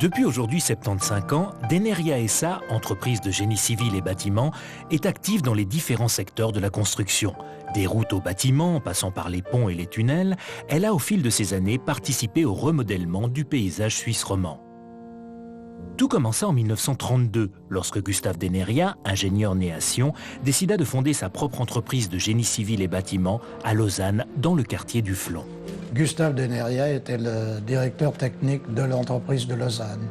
Depuis aujourd'hui 75 ans, Deneria SA, entreprise de génie civil et bâtiment, est active dans les différents secteurs de la construction. Des routes aux bâtiments, en passant par les ponts et les tunnels, elle a au fil de ces années participé au remodèlement du paysage suisse romand. Tout commença en 1932, lorsque Gustave Deneria, ingénieur né à Sion, décida de fonder sa propre entreprise de génie civil et bâtiment à Lausanne, dans le quartier du Flon. Gustave Deneria était le directeur technique de l'entreprise de Lausanne.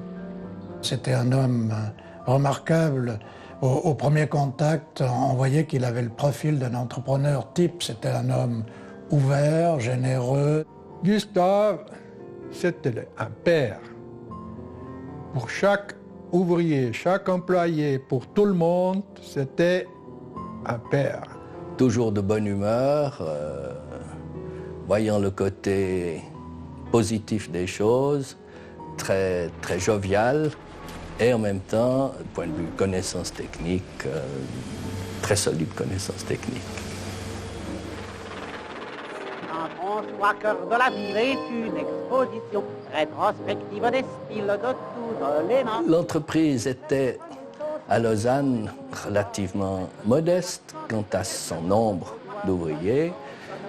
C'était un homme remarquable. Au premier contact, on voyait qu'il avait le profil d'un entrepreneur type. C'était un homme ouvert, généreux. Gustave, c'était un père. Pour chaque ouvrier, chaque employé, pour tout le monde, c'était un père. Toujours de bonne humeur, voyant le côté positif des choses, très jovial, et en même temps, du point de vue connaissance technique, très solide connaissance technique. François, cœur de la ville, est une exposition rétrospective des styles de toutes les nains. L'entreprise était à Lausanne relativement modeste quant à son nombre d'ouvriers,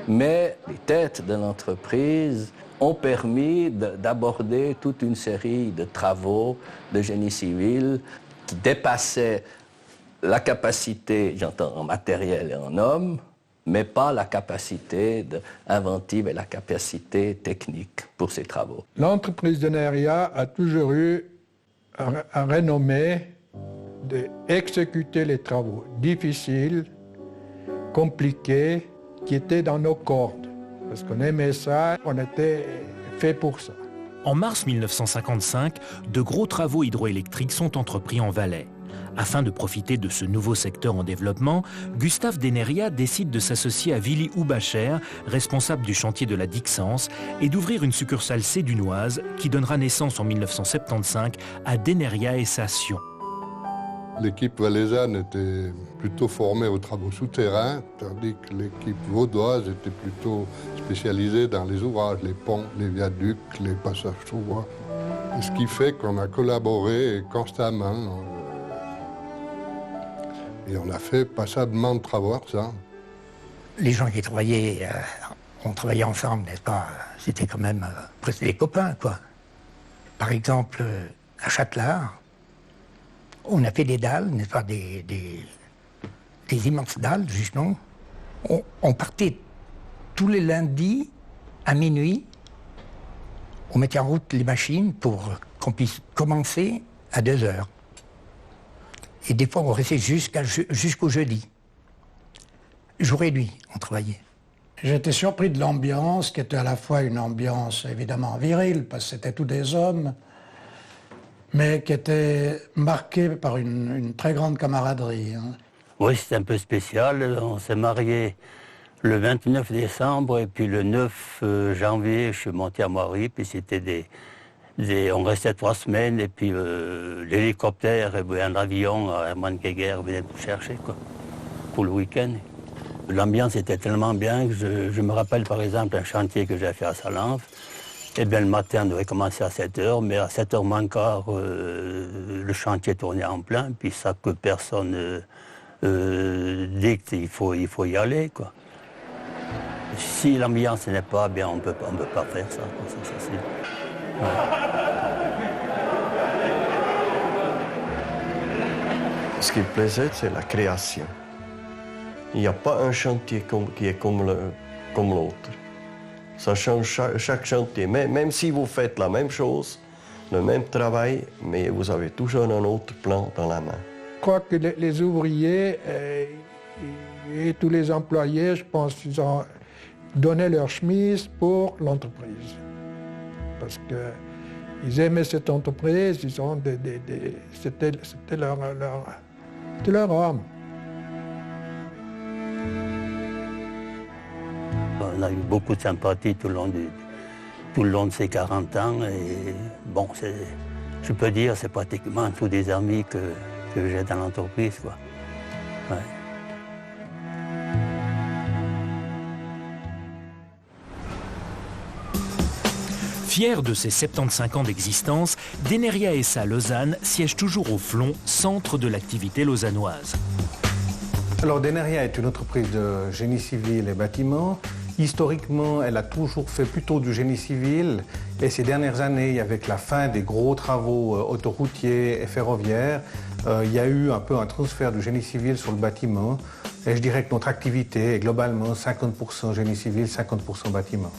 mais les têtes de l'entreprise ont permis d'aborder toute une série de travaux de génie civil qui dépassaient la capacité, j'entends en matériel et en hommes, mais pas la capacité inventive et la capacité technique pour ces travaux. L'entreprise Deneria a toujours eu un renommée d'exécuter les travaux difficiles, compliqués, qui étaient dans nos cordes. Parce qu'on aimait ça, on était fait pour ça. En mars 1955, de gros travaux hydroélectriques sont entrepris en Valais. Afin de profiter de ce nouveau secteur en développement, Gustave Deneria décide de s'associer à Willy Hubacher, responsable du chantier de la Dixence, et d'ouvrir une succursale sédunoise qui donnera naissance en 1975 à Deneria SA Sion. L'équipe valaisanne était plutôt formée aux travaux souterrains, tandis que l'équipe vaudoise était plutôt spécialisée dans les ouvrages, les ponts, les viaducs, les passages sous voie. Ce qui fait qu'on a collaboré constamment. Et on a fait passablement de travaux, ça. Les gens qui travaillaient, on travaillait ensemble, n'est-ce pas? C'était quand même presque des copains, quoi. Par exemple, à Châtelard, on a fait des dalles, n'est-ce pas, des immenses dalles, justement. On partait tous les lundis à minuit, on mettait en route les machines pour qu'on puisse commencer à 2 heures. Et des fois, on restait jusqu'au jeudi. Jour et nuit, on travaillait. J'étais surpris de l'ambiance, qui était à la fois une ambiance évidemment virile, parce que c'était tous des hommes, mais qui était marquée par une très grande camaraderie. Oui, c'était un peu spécial. On s'est mariés le 29 décembre, et puis le 9 janvier, je suis monté à Moiry, puis c'était on restait 3 semaines, et puis l'hélicoptère et un avion, Hermann Geiger, venait nous chercher, quoi, pour le week-end. L'ambiance était tellement bien que je me rappelle par exemple un chantier que j'ai fait à Salanf. Eh bien, le matin, on devait commencer à 7 h, mais à 7 h moins quart, le chantier tournait en plein, puis ça que personne dit qu'il faut y aller, quoi. Si l'ambiance n'est pas bien, on peut pas faire ça, quoi, ça c'est sûr. Ouais. Ce qui me plaisait, c'est la création. Il n'y a pas un chantier qui est comme l'autre. Ça change chaque chantier. Même si vous faites la même chose, le même travail, mais vous avez toujours un autre plan dans la main. Je crois que les ouvriers et tous les employés, je pense qu'ils ont donné leur chemise pour l'entreprise. Parce qu'ils aimaient cette entreprise, c'était leur âme. On a eu beaucoup de sympathie tout le long de ces 40 ans. Et bon, je peux dire, c'est pratiquement tous des amis que j'ai dans l'entreprise, quoi. Ouais. Fier de ses 75 ans d'existence, Deneria SA Lausanne siège toujours au Flon, centre de l'activité lausannoise. Alors Deneria est une entreprise de génie civil et bâtiment. Historiquement, elle a toujours fait plutôt du génie civil et ces dernières années, avec la fin des gros travaux autoroutiers et ferroviaires, il y a eu un peu un transfert du génie civil sur le bâtiment et je dirais que notre activité est globalement 50% génie civil, 50% bâtiment.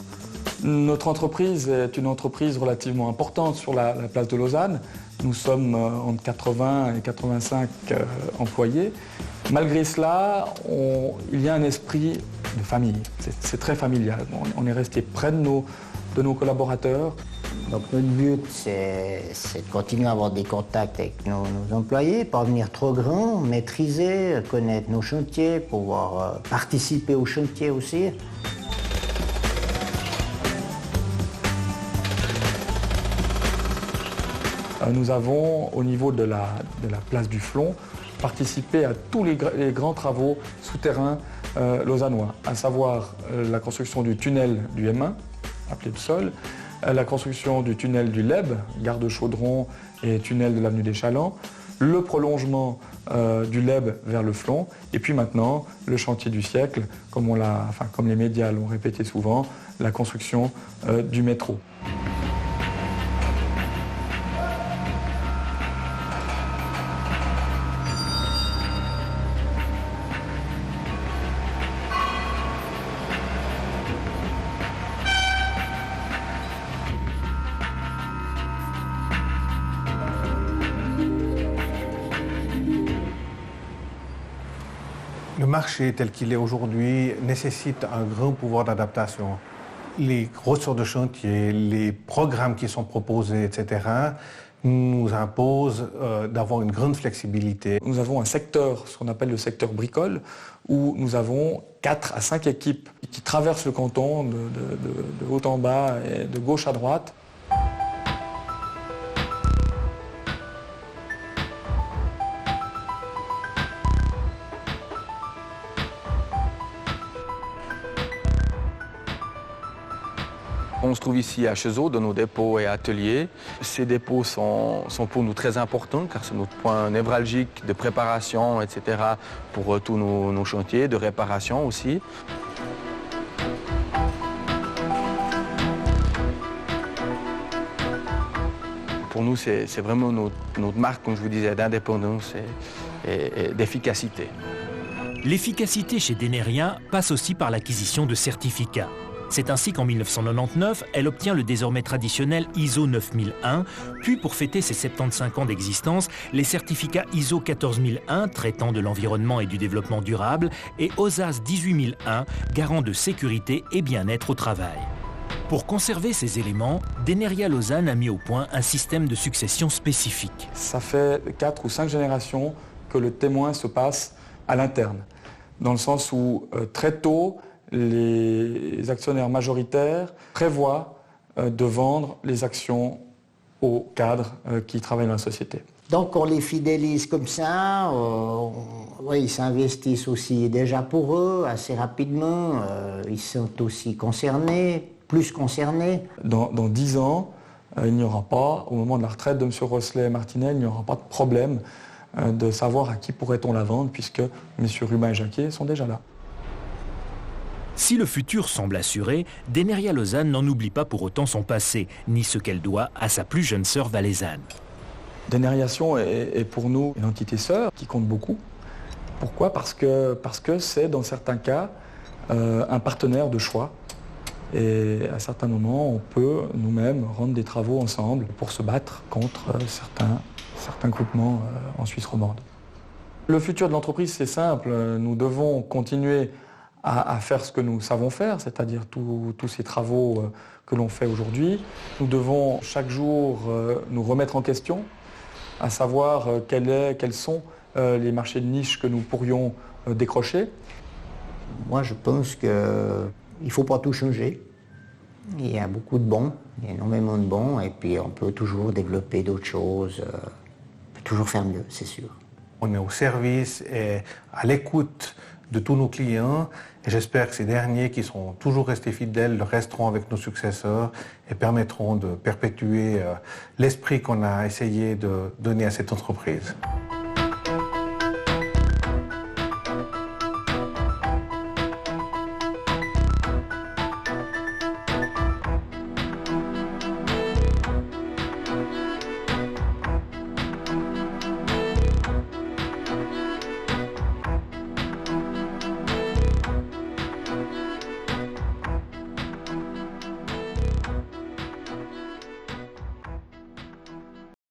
Notre entreprise est une entreprise relativement importante sur la place de Lausanne. Nous sommes entre 80 et 85 employés. Malgré cela, il y a un esprit de famille. C'est très familial. On est resté près de nos collaborateurs. Donc notre but, c'est de continuer à avoir des contacts avec nos employés, pas venir trop grand, maîtriser, connaître nos chantiers, pouvoir participer aux chantiers aussi. Nous avons, au niveau de la place du Flon, participé à tous les grands travaux souterrains lausannois, à savoir la construction du tunnel du M1, appelé Psol, la construction du tunnel du Leb, gare de Chaudron et tunnel de l'avenue des Chalands, le prolongement du Leb vers le Flon, et puis maintenant le chantier du siècle, comme les médias l'ont répété souvent, la construction du métro. Le marché tel qu'il est aujourd'hui nécessite un grand pouvoir d'adaptation. Les grosseurs de chantier, les programmes qui sont proposés, etc., nous imposent d'avoir une grande flexibilité. Nous avons un secteur, ce qu'on appelle le secteur bricole, où nous avons 4 à 5 équipes qui traversent le canton de haut en bas et de gauche à droite. On se trouve ici à Cheseaux, dans nos dépôts et ateliers. Ces dépôts sont pour nous très importants car c'est notre point névralgique de préparation, etc. pour tous nos chantiers, de réparation aussi. Pour nous, c'est vraiment notre marque, comme je vous disais, d'indépendance et d'efficacité. L'efficacité chez Deneria passe aussi par l'acquisition de certificats. C'est ainsi qu'en 1999, elle obtient le désormais traditionnel ISO 9001, puis pour fêter ses 75 ans d'existence, les certificats ISO 14001 traitant de l'environnement et du développement durable et OSAS 18001 garant de sécurité et bien-être au travail. Pour conserver ces éléments, Deneria Lausanne a mis au point un système de succession spécifique. Ça fait 4 ou 5 générations que le témoin se passe à l'interne, dans le sens où très tôt, les actionnaires majoritaires prévoient de vendre les actions aux cadres qui travaillent dans la société. Donc on les fidélise comme ça, ils s'investissent aussi déjà pour eux assez rapidement, ils sont aussi concernés, plus concernés. Dans 10 ans, il n'y aura pas, au moment de la retraite de M. Rosselet-Martinel, il n'y aura pas de problème de savoir à qui pourrait-on la vendre puisque M. Rubin et Jacquet sont déjà là. Si le futur semble assuré, Deneria Lausanne n'en oublie pas pour autant son passé, ni ce qu'elle doit à sa plus jeune sœur valaisanne. Deneriation est pour nous une entité sœur qui compte beaucoup. Pourquoi ? Parce que c'est dans certains cas un partenaire de choix. Et à certains moments, on peut nous-mêmes rendre des travaux ensemble pour se battre contre certains groupements en Suisse romande. Le futur de l'entreprise, c'est simple. Nous devons continuer à faire ce que nous savons faire, c'est-à-dire tous ces travaux que l'on fait aujourd'hui. Nous devons chaque jour nous remettre en question, à savoir quels sont les marchés de niche que nous pourrions décrocher. Moi, je pense qu'il ne faut pas tout changer. Il y a beaucoup de bons, il y a énormément de bons, et puis on peut toujours développer d'autres choses, on peut toujours faire mieux, c'est sûr. On est au service et à l'écoute de tous nos clients. Et j'espère que ces derniers, qui sont toujours restés fidèles, resteront avec nos successeurs et permettront de perpétuer l'esprit qu'on a essayé de donner à cette entreprise.